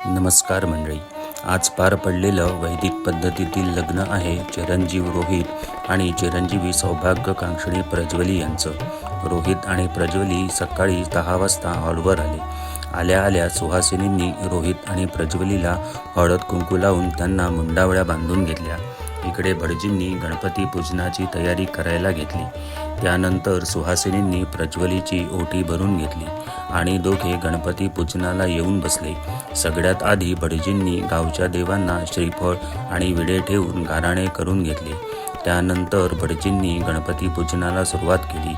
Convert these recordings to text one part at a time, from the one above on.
नमस्कार मंडळी, आज पार पडलेलं वैदिक पद्धतीतील लग्न आहे चिरंजीव रोहित आणि चिरंजीवी सौभाग्यकांक्षिणी प्रज्वली यांचं. रोहित आणि प्रज्वली सकाळी 10 वाजता हॉलवर आले. आल्या आल्या सुहासिनींनी रोहित आणि प्रज्वलीला हळद कुंकू लावून त्यांना मुंडावळ्या बांधून घेतल्या. इकडे भटजींनी गणपती पूजनाची तयारी करायला घेतली. त्यानंतर सुहासिनींनी प्रज्वलीची ओटी भरून घेतली आणि दोघे गणपती पूजनाला येऊन बसले. सगळ्यात आधी भटजींनी गावच्या देवांना श्रीफळ आणि विडे ठेवून गाराणे करून घेतले. त्यानंतर भटजींनी गणपती पूजनाला सुरुवात केली.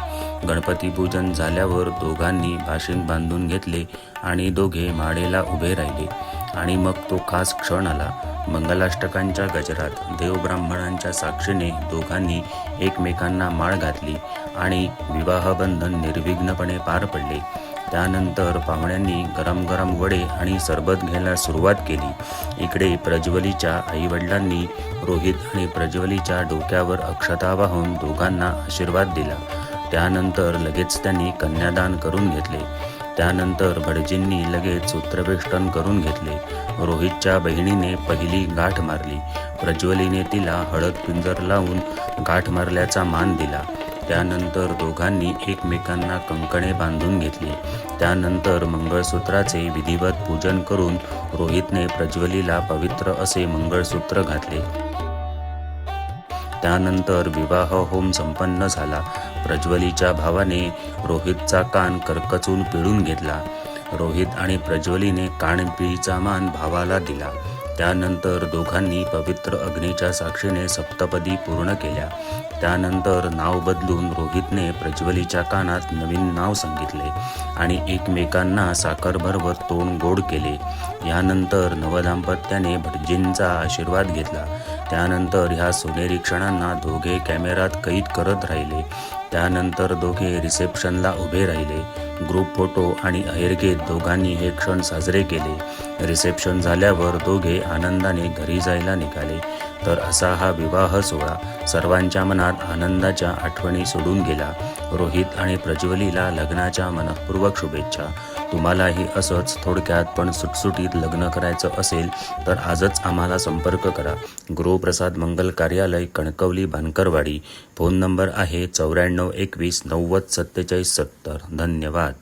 गणपती पूजन झाल्यावर दोघांनी बाशिंग बांधून घेतले आणि दोघे माडेला उभे राहिले. आणि मग तो खास क्षण आला. मंगलाष्टकांच्या गजरात देवब्राह्मणांच्या साक्षीने दोघांनी एकमेकांना माळ घातली आणि विवाहबंधन निर्विघ्नपणे पार पडले. त्यानंतर पाहुण्यांनी गरम गरम वडे आणि सरबत घ्यायला सुरुवात केली. इकडे प्रज्वलीच्या आईवडिलांनी रोहित आणि प्रज्वलीच्या डोक्यावर अक्षता वाहून दोघांना आशीर्वाद दिला. त्यानंतर लगेच त्यांनी कन्यादान करून घेतले. त्यानंतर भटजींनी लगेच सूत्रवेष्टन करून घेतले. रोहितच्या बहिणीने पहिली गाठ मारली. प्रज्वलीने तिला हळद पिंजर लावून गाठ मारल्याचा मान दिला. त्यानंतर दोघांनी एकमेकांना कंकणे बांधून घेतली. त्यानंतर मंगळसूत्राचे विधिवत पूजन करून रोहितने प्रज्वलीला पवित्र असे मंगळसूत्र घातले. त्यानंतर विवाह होम संपन्न झाला. प्रज्वलीच्या भावाने रोहितचा कान करकचून पिळून घेतला. रोहित आणि प्रज्वलीने कानपिळीचा मान भावाला दिला. त्यानंतर दोघांनी पवित्र अग्नीच्या साक्षीने सप्तपदी पूर्ण केल्या. त्यानंतर नाव बदलून रोहितने प्रज्वलीच्या कानात नवीन नाव सांगितले आणि एकमेकांना साखर भरवत तोंड गोड केले. यानंतर नवदाम्पत्याने भटजींचा आशीर्वाद घेतला. त्यानंतर ह्या सोनेरी क्षणांना दोघे कॅमेऱ्यात कैद करत राहिले. त्यानंतर दोघे रिसेप्शनला उभे राहिले. ग्रुप फोटो आणि अहेर घेत दोघांनी हे क्षण साजरे केले. रिसेप्शन झाल्यावर दोघे आनंदाने घरी जायला निघाले. तर असा हा विवाह सोहळा सर्वांच्या मनात आनंदाच्या आठवणी सोडून गेला. रोहित आणि प्रज्वलीला लग्नाच्या मनःपूर्वक शुभेच्छा. तुम्हालाही असंच थोडक्यात पण सुटसुटीत लग्न करायचं असेल तर आजच आम्हाला संपर्क करा. गुरुप्रसाद मंगल कार्यालय, कणकवली, बानकरवाडी. फोन नंबर आहे 94 21 90 47 70. धन्यवाद.